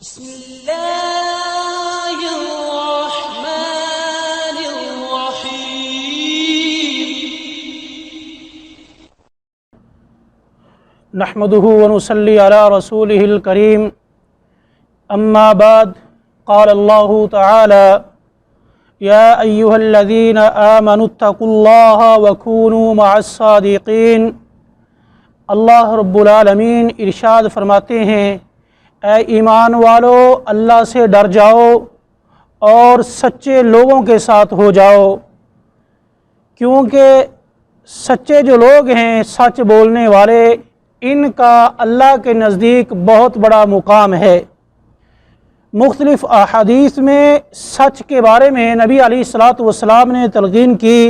بسم اللہ الرحمن الرحیم نحمده ونصلي على رسوله الكريم اما بعد قال الله تعالى يا ايها الذين آمنوا اتقوا الله وكونوا مع الصادقين۔ اللہ رب العالمین ارشاد فرماتے ہیں، اے ایمان والو اللہ سے ڈر جاؤ اور سچے لوگوں کے ساتھ ہو جاؤ، کیونکہ سچے جو لوگ ہیں، سچ بولنے والے، ان کا اللہ کے نزدیک بہت بڑا مقام ہے۔ مختلف احادیث میں سچ کے بارے میں نبی علیہ الصلاۃ والسلام نے تلقین کی،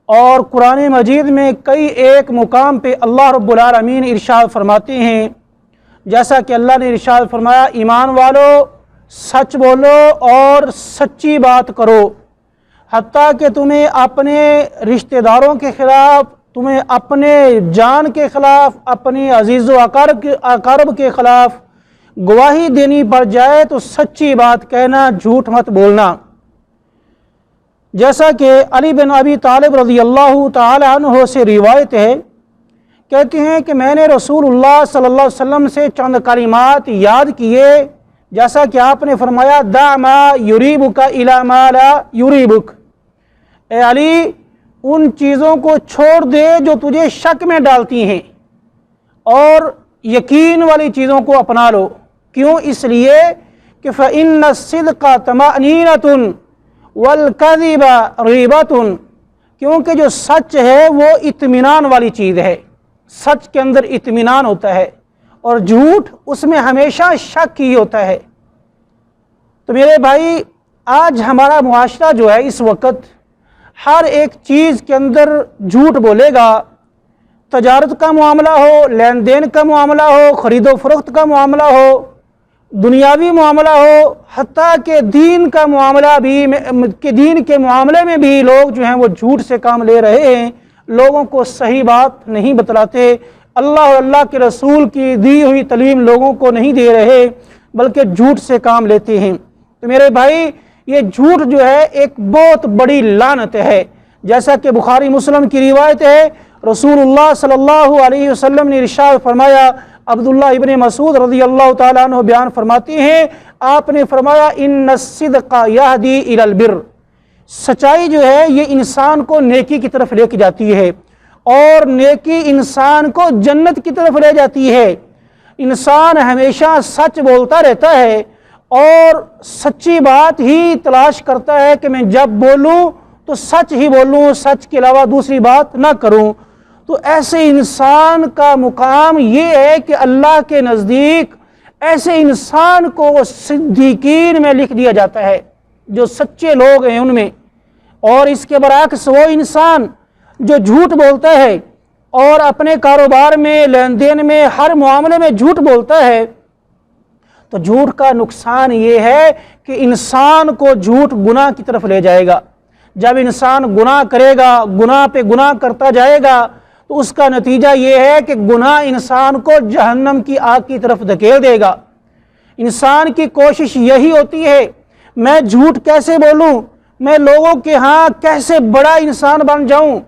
اور قرآن مجید میں کئی ایک مقام پہ اللہ رب العالمین ارشاد فرماتے ہیں، جیسا کہ اللہ نے ارشاد فرمایا، ایمان والو سچ بولو اور سچی بات کرو، حتیٰ کہ تمہیں اپنے رشتہ داروں کے خلاف، تمہیں اپنے جان کے خلاف، اپنے عزیز و اقارب کے خلاف گواہی دینی پڑ جائے تو سچی بات کہنا، جھوٹ مت بولنا۔ جیسا کہ علی بن ابی طالب رضی اللہ تعالی عنہ سے روایت ہے، کہتے ہیں کہ میں نے رسول اللہ صلی اللہ علیہ وسلم سے چند کلمات یاد کیے، جیسا کہ آپ نے فرمایا، دع ما یریبک الی ما لا یریبک، اے علی ان چیزوں کو چھوڑ دے جو تجھے شک میں ڈالتی ہیں، اور یقین والی چیزوں کو اپنا لو۔ کیوں؟ اس لیے کہ فإن الصدق طمأنینۃ والکذب ریبۃ، کیونکہ جو سچ ہے وہ اطمینان والی چیز ہے، سچ کے اندر اطمینان ہوتا ہے، اور جھوٹ اس میں ہمیشہ شک ہی ہوتا ہے۔ تو میرے بھائی، آج ہمارا معاشرہ جو ہے اس وقت ہر ایک چیز کے اندر جھوٹ بولے گا، تجارت کا معاملہ ہو، لین دین کا معاملہ ہو، خرید و فروخت کا معاملہ ہو، دنیاوی معاملہ ہو، حتیٰ کہ دین کا معاملہ بھی، کہ دین کے معاملے میں بھی لوگ جو ہیں وہ جھوٹ سے کام لے رہے ہیں، لوگوں کو صحیح بات نہیں بتلاتے، اللہ اور اللہ کے رسول کی دی ہوئی تعلیم لوگوں کو نہیں دے رہے، بلکہ جھوٹ سے کام لیتے ہیں۔ تو میرے بھائی، یہ جھوٹ جو ہے ایک بہت بڑی لعنت ہے، جیسا کہ بخاری مسلم کی روایت ہے، رسول اللہ صلی اللہ علیہ وسلم نے ارشاد فرمایا، عبداللہ ابن مسعود رضی اللہ تعالیٰ عنہ بیان فرماتے ہیں، آپ نے فرمایا، ان الصدق یہدی الی البر، سچائی جو ہے یہ انسان کو نیکی کی طرف لے کے جاتی ہے، اور نیکی انسان کو جنت کی طرف لے جاتی ہے۔ انسان ہمیشہ سچ بولتا رہتا ہے اور سچی بات ہی تلاش کرتا ہے کہ میں جب بولوں تو سچ ہی بولوں، سچ کے علاوہ دوسری بات نہ کروں۔ تو ایسے انسان کا مقام یہ ہے کہ اللہ کے نزدیک ایسے انسان کو صدیقین میں لکھ دیا جاتا ہے، جو سچے لوگ ہیں ان میں۔ اور اس کے برعکس وہ انسان جو جھوٹ بولتا ہے اور اپنے کاروبار میں، لین دین میں، ہر معاملے میں جھوٹ بولتا ہے، تو جھوٹ کا نقصان یہ ہے کہ انسان کو جھوٹ گناہ کی طرف لے جائے گا۔ جب انسان گناہ کرے گا، گناہ پہ گناہ کرتا جائے گا، تو اس کا نتیجہ یہ ہے کہ گناہ انسان کو جہنم کی آگ کی طرف دھکیل دے گا۔ انسان کی کوشش یہی ہوتی ہے، میں جھوٹ کیسے بولوں، میں لوگوں کے ہاں کیسے بڑا انسان بن جاؤں،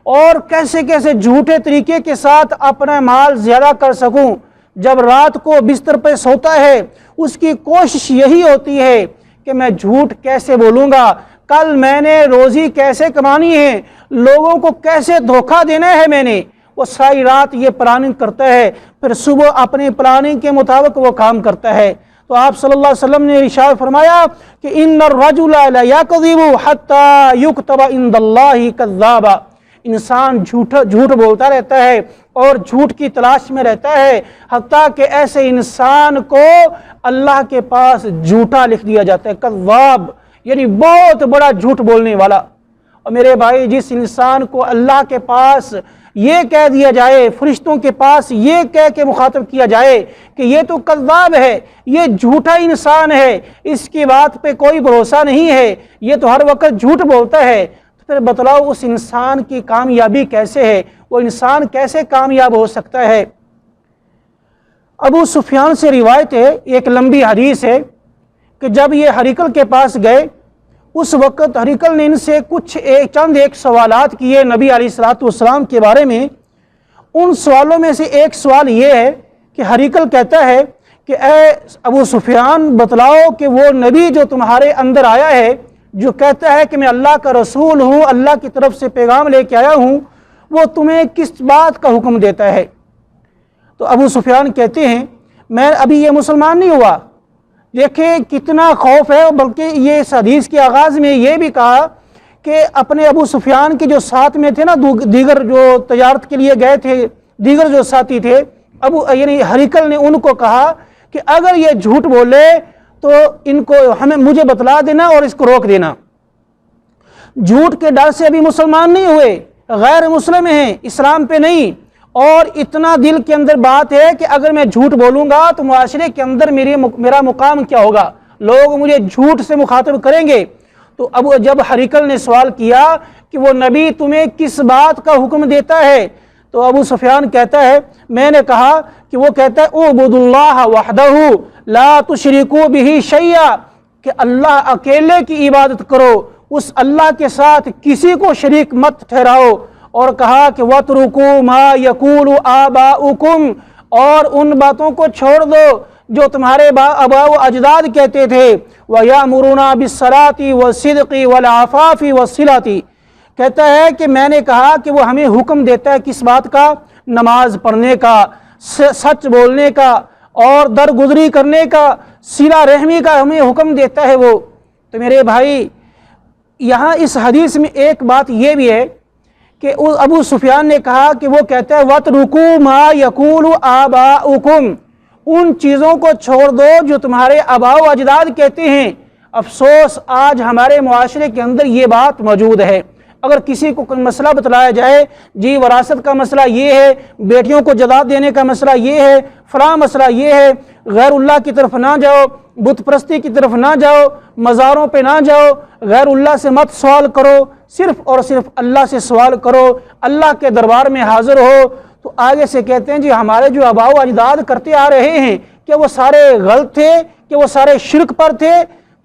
اور کیسے کیسے جھوٹے طریقے کے ساتھ اپنا مال زیادہ کر سکوں۔ جب رات کو بستر پہ سوتا ہے، اس کی کوشش یہی ہوتی ہے کہ میں جھوٹ کیسے بولوں گا، کل میں نے روزی کیسے کمانی ہے، لوگوں کو کیسے دھوکہ دینا ہے میں نے۔ وہ ساری رات یہ پلاننگ کرتا ہے، پھر صبح اپنی پلاننگ کے مطابق وہ کام کرتا ہے۔ تو آپ صلی اللہ علیہ وسلم نے ارشاد فرمایا کہ ان الرجل لیکذب حتی یکتب عند اللہ کذابا، انسان جھوٹ بولتا رہتا ہے اور جھوٹ کی تلاش میں رہتا ہے، حتیٰ کہ ایسے انسان کو اللہ کے پاس جھوٹا لکھ دیا جاتا ہے، کذاب، یعنی بہت بڑا جھوٹ بولنے والا۔ اور میرے بھائی، جس انسان کو اللہ کے پاس یہ کہہ دیا جائے، فرشتوں کے پاس یہ کہہ کے مخاطب کیا جائے کہ یہ تو کذاب ہے، یہ جھوٹا انسان ہے، اس کی بات پہ کوئی بھروسہ نہیں ہے، یہ تو ہر وقت جھوٹ بولتا ہے، تو پھر بتلاؤ اس انسان کی کامیابی کیسے ہے، وہ انسان کیسے کامیاب ہو سکتا ہے؟ ابو سفیان سے روایت ہے، ایک لمبی حدیث ہے کہ جب یہ ہریکل کے پاس گئے اس وقت ہریکل نے ان سے چند سوالات کیے نبی علیہ الصلوۃ والسلام کے بارے میں۔ ان سوالوں میں سے ایک سوال یہ ہے کہ ہریکل کہتا ہے کہ اے ابو سفیان بتلاؤ کہ وہ نبی جو تمہارے اندر آیا ہے، جو کہتا ہے کہ میں اللہ کا رسول ہوں، اللہ کی طرف سے پیغام لے کے آیا ہوں، وہ تمہیں کس بات کا حکم دیتا ہے؟ تو ابو سفیان کہتے ہیں میں ابھی یہ مسلمان نہیں ہوا۔ دیکھیں کتنا خوف ہے، بلکہ یہ اس حدیث کے آغاز میں یہ بھی کہا کہ اپنے ابو سفیان کے جو ساتھ میں تھے نا، دیگر جو تجارت کے لیے گئے تھے، دیگر جو ساتھی تھے، یعنی ہریکل نے ان کو کہا کہ اگر یہ جھوٹ بولے تو ان کو مجھے بتلا دینا اور اس کو روک دینا۔ جھوٹ کے ڈر سے ابھی مسلمان نہیں ہوئے، غیر مسلم ہیں، اسلام پہ نہیں، اور اتنا دل کے اندر بات ہے کہ اگر میں جھوٹ بولوں گا تو معاشرے کے اندر میرا مقام کیا ہوگا، لوگ مجھے جھوٹ سے مخاطب کریں گے۔ تو اب جب ہریکل نے سوال کیا کہ وہ نبی تمہیں کس بات کا حکم دیتا ہے، تو ابو سفیان کہتا ہے میں نے کہا کہ وہ کہتا ہے اعبدوا اللہ وحدہ لا تشرکوا بہ شیئا، کہ اللہ اکیلے کی عبادت کرو، اس اللہ کے ساتھ کسی کو شریک مت ٹھہراؤ۔ اور کہا کہ وَاتْرُكُوا مَا يَقُولُ آبَاؤُكُمْ، اور ان باتوں کو چھوڑ دو جو تمہارے آباء و اجداد کہتے تھے، وَيَأْمُرُونَ بِالصَّلَاةِ وَالصِّدْقِ وَالْعَفَافِ وَالصِّلَةِ، کہتا ہے کہ میں نے کہا کہ وہ ہمیں حکم دیتا ہے کس بات کا؟ نماز پڑھنے کا، سچ بولنے کا، اور درگزری کرنے کا، صلہ رحمی کا ہمیں حکم دیتا ہے وہ۔ تو میرے بھائی یہاں اس حدیث میں ایک بات یہ بھی ہے کہ ابو سفیان نے کہا کہ وہ کہتا ہے وَاتْرُكُوا مَا يَقُولُ آبَاؤُكُمْ، ان چیزوں کو چھوڑ دو جو تمہارے آباء و اجداد کہتے ہیں۔ افسوس آج ہمارے معاشرے کے اندر یہ بات موجود ہے، اگر کسی کو کوئی مسئلہ بتلایا جائے، جی وراثت کا مسئلہ یہ ہے، بیٹیوں کو جائیداد دینے کا مسئلہ یہ ہے، فلاں مسئلہ یہ ہے، غیر اللہ کی طرف نہ جاؤ، بت پرستی کی طرف نہ جاؤ، مزاروں پہ نہ جاؤ، غیر اللہ سے مت سوال کرو، صرف اور صرف اللہ سے سوال کرو، اللہ کے دربار میں حاضر ہو۔ تو آگے سے کہتے ہیں جی ہمارے جو آباء و اجداد کرتے آ رہے ہیں کہ وہ سارے غلط تھے، کہ وہ سارے شرک پر تھے۔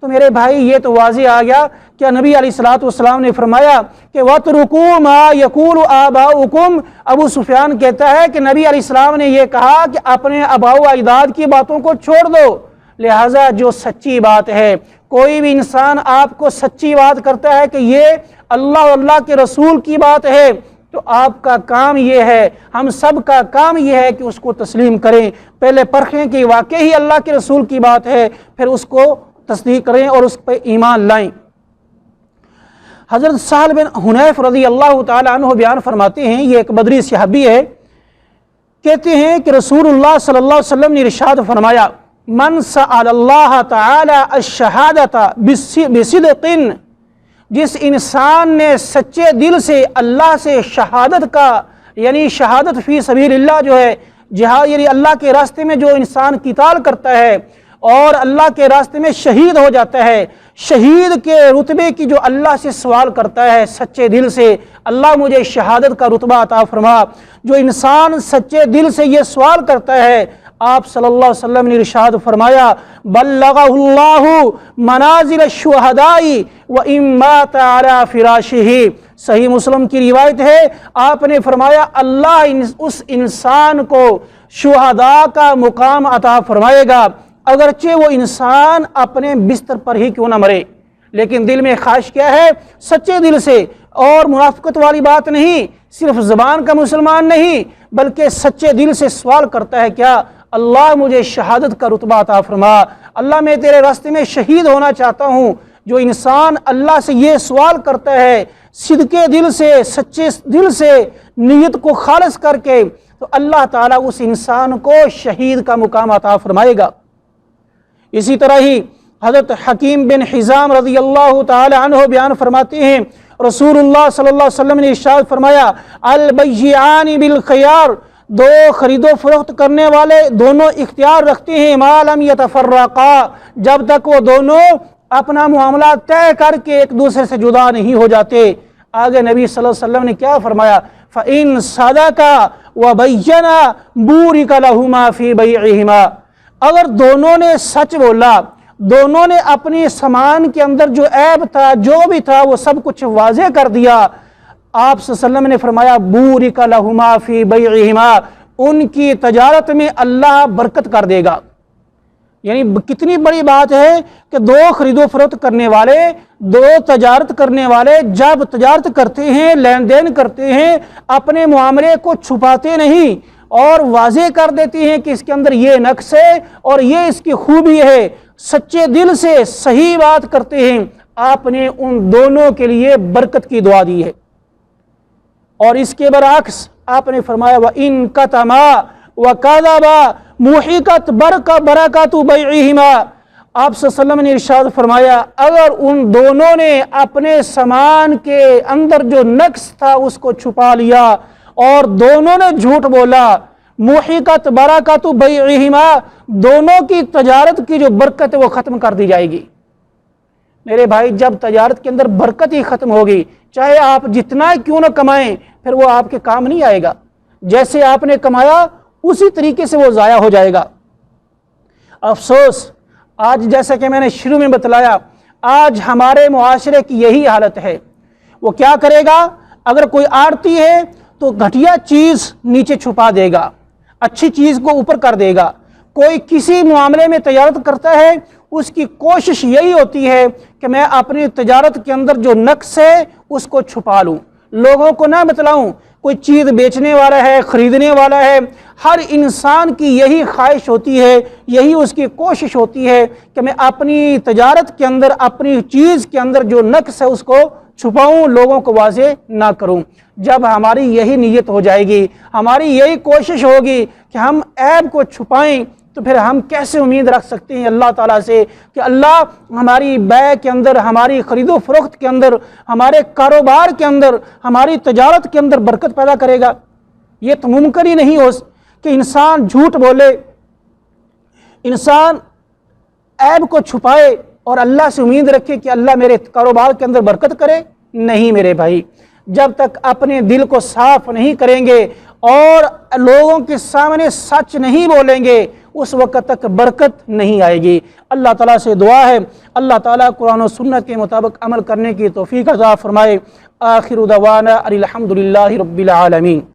تو میرے بھائی یہ تو واضح آ گیا کہ نبی علیہ الصلوۃ والسلام نے فرمایا کہ وَاتْرُكُوا مَا يَقُولُ آبَاؤُكُمْ، ابو سفیان کہتا ہے کہ نبی علیہ السلام نے یہ کہا کہ اپنے آباء و اجداد کی باتوں کو چھوڑ دو۔ لہٰذا جو سچی بات ہے، کوئی بھی انسان آپ کو سچی بات کرتا ہے کہ یہ اللہ اور اللہ کے رسول کی بات ہے، تو آپ کا کام یہ ہے، ہم سب کا کام یہ ہے کہ اس کو تسلیم کریں، پہلے پرکھیں کہ واقعی اللہ کے رسول کی بات ہے، پھر اس کو تصدیق کریں اور اس پہ ایمان لائیں۔ حضرت سہل بن حنیف رضی اللہ تعالی عنہ بیان فرماتے ہیں، یہ ایک بدری صحابی ہے، کہتے ہیں کہ رسول اللہ صلی اللہ علیہ وسلم نے ارشاد فرمایا من سأل اللہ تعالی الشہادۃ بصدق، جس انسان نے سچے دل سے اللہ سے شہادت کا، یعنی شہادت فی سبیل اللہ جو ہے جہاد، یعنی اللہ کے راستے میں جو انسان قتال کرتا ہے اور اللہ کے راستے میں شہید ہو جاتا ہے، شہید کے رتبے کی جو اللہ سے سوال کرتا ہے سچے دل سے، اللہ مجھے شہادت کا رتبہ عطا فرما، جو انسان سچے دل سے یہ سوال کرتا ہے، آپ صلی اللہ علیہ وسلم نے ارشاد فرمایا بلغہ اللہ منازل الشہداء وإن مات علی فراشہ۔ صحیح مسلم کی روایت ہے، آپ نے فرمایا اللہ اس انسان کو شہداء کا مقام عطا فرمائے گا، اگرچہ وہ انسان اپنے بستر پر ہی کیوں نہ مرے، لیکن دل میں خواہش کیا ہے؟ سچے دل سے، اور منافقت والی بات نہیں، صرف زبان کا مسلمان نہیں بلکہ سچے دل سے سوال کرتا ہے کیا؟ اللہ مجھے شہادت کا رتبہ عطا فرما، اللہ میں تیرے راستے میں شہید ہونا چاہتا ہوں۔ جو انسان اللہ سے یہ سوال کرتا ہے صدقے دل سے، سچے دل سے، نیت کو خالص کر کے، تو اللہ تعالیٰ اس انسان کو شہید کا مقام عطا فرمائے گا۔ اسی طرح ہی حضرت حکیم بن حزام رضی اللہ تعالی عنہ بیان فرماتے ہیں رسول اللہ صلی اللہ علیہ وسلم نے ارشاد فرمایا البیعان بالخیار، دو خرید و فروخت کرنے والے دونوں اختیار رکھتے ہیں ما لم یتفرقا، جب تک وہ دونوں اپنا معاملہ طے کر کے ایک دوسرے سے جدا نہیں ہو جاتے۔ آگے نبی صلی اللہ علیہ وسلم نے کیا فرمایا؟ فَإِن صَدَقَا وَبَيَّنَا بُورِكَ لَهُمَا فِي بَيْعِهِمَا، اگر دونوں نے سچ بولا، دونوں نے اپنی سامان کے اندر جو عیب تھا، جو بھی تھا، وہ سب کچھ واضح کر دیا، آپ صلی اللہ علیہ وسلم نے فرمایا بُورِكَ لَهُمَا فِي بَيْعِهِمَا، ان کی تجارت میں اللہ برکت کر دے گا۔ یعنی کتنی بڑی بات ہے کہ دو خرید و فروخت کرنے والے، دو تجارت کرنے والے جب تجارت کرتے ہیں، لین دین کرتے ہیں، اپنے معاملے کو چھپاتے نہیں اور واضح کر دیتے ہیں کہ اس کے اندر یہ نقص ہے اور یہ اس کی خوبی ہے، سچے دل سے صحیح بات کرتے ہیں، آپ نے ان دونوں کے لیے برکت کی دعا دی ہے۔ اور اس کے برعکس آپ نے فرمایا وَإِن كَتَمَا وَكَذَبَا مُحِقَتْ بَرَكَاتُ بَيْعِهِمَا، آپ صلی اللہ علیہ وسلم نے ارشاد فرمایا اگر ان دونوں نے اپنے سامان کے اندر جو نقص تھا اس کو چھپا لیا اور دونوں نے جھوٹ بولا، مُحِقَتْ بَرَكَاتُ بَيْعِهِمَا، دونوں کی تجارت کی جو برکت ہے وہ ختم کر دی جائے گی۔ میرے بھائی، جب تجارت کے اندر برکت ہی ختم ہوگی، چاہے آپ جتنا کیوں نہ کمائیں، پھر وہ آپ کے کام نہیں آئے گا۔ جیسے آپ نے کمایا اسی طریقے سے وہ ضائع ہو جائے گا۔ افسوس، آج جیسا کہ میں نے شروع میں بتلایا، آج ہمارے معاشرے کی یہی حالت ہے۔ وہ کیا کرے گا؟ اگر کوئی آڑتی ہے تو گھٹیا چیز نیچے چھپا دے گا، اچھی چیز کو اوپر کر دے گا۔ کوئی کسی معاملے میں تجارت کرتا ہے، اس کی کوشش یہی ہوتی ہے کہ میں اپنی تجارت کے اندر جو نقص ہے اس کو چھپا لوں، لوگوں کو نہ بتلاؤں۔ کوئی چیز بیچنے والا ہے، خریدنے والا ہے، ہر انسان کی یہی خواہش ہوتی ہے، یہی اس کی کوشش ہوتی ہے کہ میں اپنی تجارت کے اندر، اپنی چیز کے اندر جو نقص ہے اس کو چھپاؤں، لوگوں کو واضح نہ کروں۔ جب ہماری یہی نیت ہو جائے گی، ہماری یہی کوشش ہوگی کہ ہم عیب کو چھپائیں، تو پھر ہم کیسے امید رکھ سکتے ہیں اللہ تعالیٰ سے کہ اللہ ہماری بیع کے اندر، ہماری خرید و فروخت کے اندر، ہمارے کاروبار کے اندر، ہماری تجارت کے اندر برکت پیدا کرے گا؟ یہ تو ممکن ہی نہیں ہو کہ انسان جھوٹ بولے، انسان عیب کو چھپائے اور اللہ سے امید رکھے کہ اللہ میرے کاروبار کے اندر برکت کرے۔ نہیں میرے بھائی، جب تک اپنے دل کو صاف نہیں کریں گے اور لوگوں کے سامنے سچ نہیں بولیں گے، اس وقت تک برکت نہیں آئے گی۔ اللہ تعالیٰ سے دعا ہے اللہ تعالیٰ قرآن و سنت کے مطابق عمل کرنے کی توفیق عطا فرمائے۔ آخر دعوانا الحمدللہ رب العالمین۔